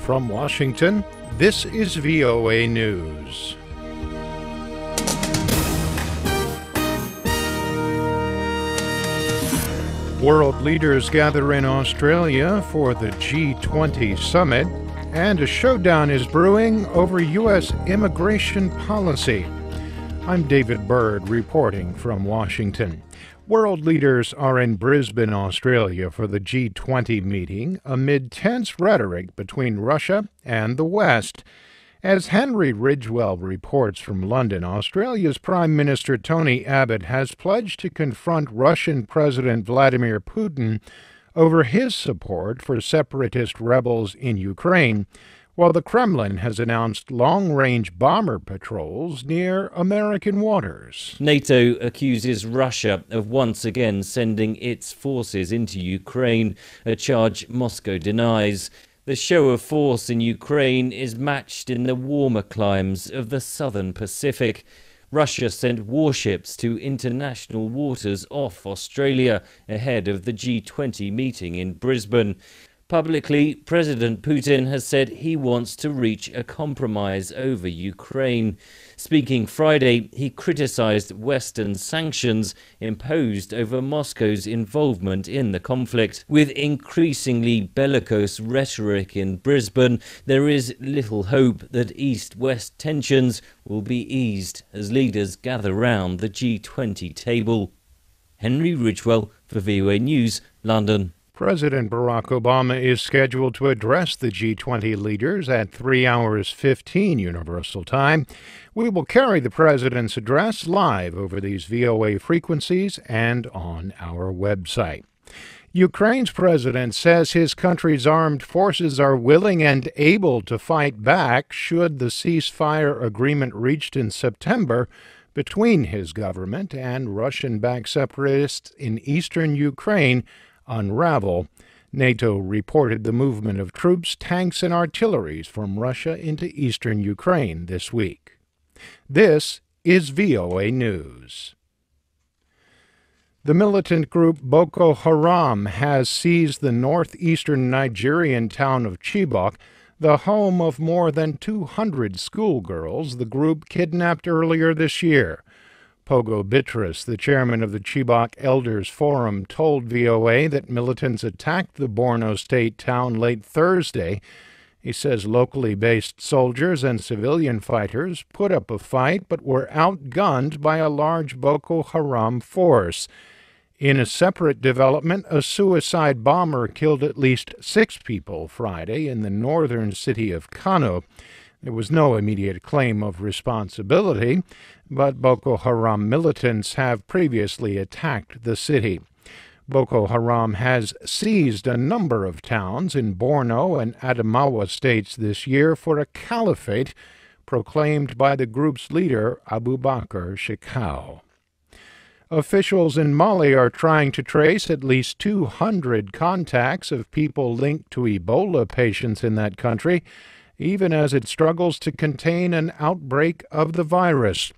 From Washington, this is VOA News. World leaders gather in Australia for the G20 summit, and a showdown is brewing over U.S. immigration policy. I'm David Byrd reporting from Washington. World leaders are in Brisbane, Australia for the G20 meeting amid tense rhetoric between Russia and the West. As Henry Ridgwell reports from London, Australia's Prime Minister Tony Abbot has pledged to confront Russian President Vladimir Putin over his support for separatist rebels in Ukraine, while the Kremlin has announced long-range bomber patrols near American waters. NATO accuses Russia of once again sending its forces into Ukraine, a charge Moscow denies. The show of force in Ukraine is matched in the warmer climes of the southern Pacific. Russia sent warships to international waters off Australia ahead of the G20 meeting in Brisbane. Publicly, President Putin has said he wants to reach a compromise over Ukraine. Speaking Friday, he criticized Western sanctions imposed over Moscow's involvement in the conflict. With increasingly bellicose rhetoric in Brisbane, there is little hope that East-West tensions will be eased as leaders gather round the G20 table. Henry Ridgwell for VOA News, London. President Barack Obama is scheduled to address the G20 leaders at 3 hours 15 Universal Time. We will carry the president's address live over these VOA frequencies and on our website. Ukraine's president says his country's armed forces are willing and able to fight back should the ceasefire agreement reached in September between his government and Russian-backed separatists in eastern Ukraine unravel. NATO reported the movement of troops, tanks, and artillery from Russia into eastern Ukraine this week. This is VOA News. The militant group Boko Haram has seized the northeastern Nigerian town of Chibok, the home of more than 200 schoolgirls the group kidnapped earlier this year. Pogo Bitrus, the chairman of the Chibok Elders Forum, told VOA that militants attacked the Borno State town late Thursday. He says locally based soldiers and civilian fighters put up a fight but were outgunned by a large Boko Haram force. In a separate development, a suicide bomber killed at least 6 people Friday in the northern city of Kano. There was no immediate claim of responsibility, but Boko Haram militants have previously attacked the city. Boko Haram has seized a number of towns in Borno and Adamawa states this year for a caliphate proclaimed by the group's leader, Abubakar Shekau. Officials in Mali are trying to trace at least 200 contacts of people linked to Ebola patients in that country, even as it struggles to contain an outbreak of the virus.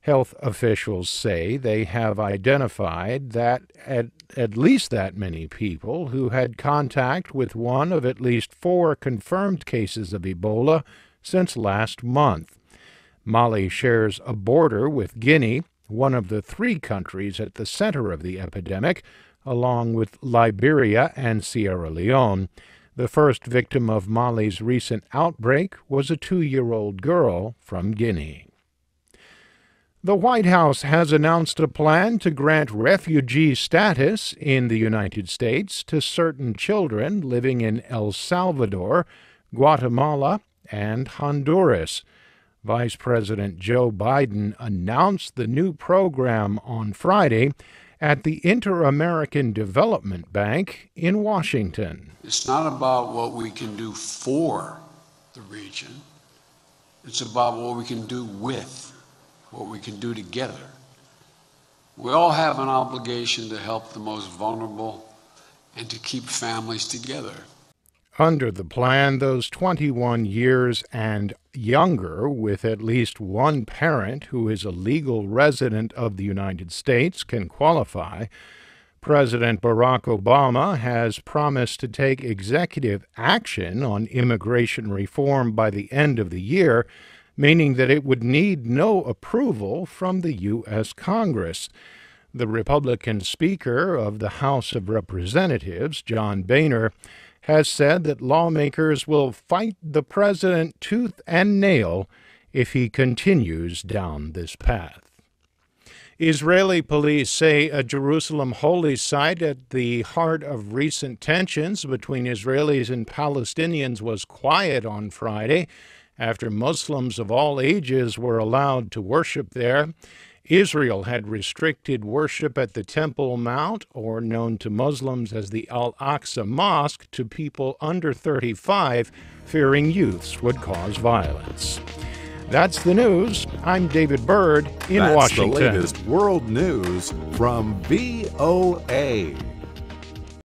Health officials say they have identified that at least that many people who had contact with one of at least 4 confirmed cases of Ebola since last month. Mali shares a border with Guinea, one of the 3 countries at the center of the epidemic, along with Liberia and Sierra Leone. The first victim of Mali's recent outbreak was a 2-year-old girl from Guinea. The White House has announced a plan to grant refugee status in the United States to certain children living in El Salvador, Guatemala, and Honduras. Vice President Joe Biden announced the new program on Friday at the Inter-American Development Bank in Washington. It's not about what we can do for the region. It's about what we can do with, what we can do together. We all have an obligation to help the most vulnerable and to keep families together. Under the plan, those 21 years and younger with at least one parent who is a legal resident of the United States can qualify. President Barack Obama has promised to take executive action on immigration reform by the end of the year, meaning that it would need no approval from the U.S. Congress. The Republican Speaker of the House of Representatives, John Boehner, has said that lawmakers will fight the president tooth and nail if he continues down this path. Israeli police say a Jerusalem holy site at the heart of recent tensions between Israelis and Palestinians was quiet on Friday after Muslims of all ages were allowed to worship there. Israel had restricted worship at the Temple Mount, or known to Muslims as the Al-Aqsa Mosque, to people under 35, fearing youths would cause violence. That's the news. I'm David Byrd in Washington. That's the latest world news from VOA.